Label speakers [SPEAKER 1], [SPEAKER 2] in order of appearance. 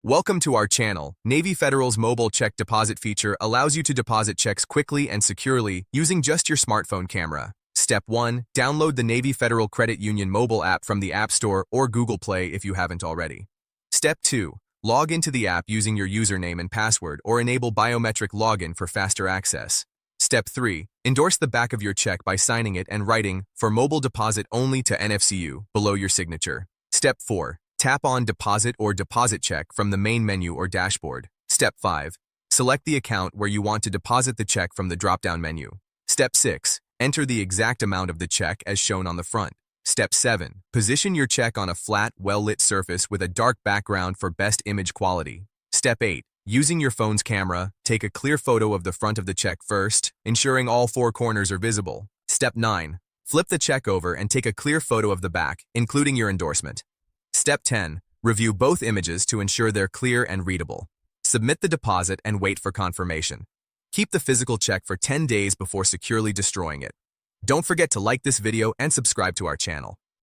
[SPEAKER 1] Welcome to our channel. Navy Federal's mobile check deposit feature allows you to deposit checks quickly and securely using just your smartphone camera. Step 1. Download the Navy Federal Credit Union mobile app from the App Store or Google Play if you haven't already. Step 2. Log into the app using your username and password or enable biometric login for faster access. Step 3. Endorse the back of your check by signing it and writing, "For mobile deposit only to NFCU," below your signature. Step 4. Tap on Deposit or Deposit Check from the main menu or dashboard. Step 5. Select the account where you want to deposit the check from the drop-down menu. Step 6. Enter the exact amount of the check as shown on the front. Step 7. Position your check on a flat, well-lit surface with a dark background for best image quality. Step 8. Using your phone's camera, take a clear photo of the front of the check first, ensuring all four corners are visible. Step 9. Flip the check over and take a clear photo of the back, including your endorsement. Step 10. Review both images to ensure they're clear and readable. Submit the deposit and wait for confirmation. Keep the physical check for 10 days before securely destroying it. Don't forget to like this video and subscribe to our channel.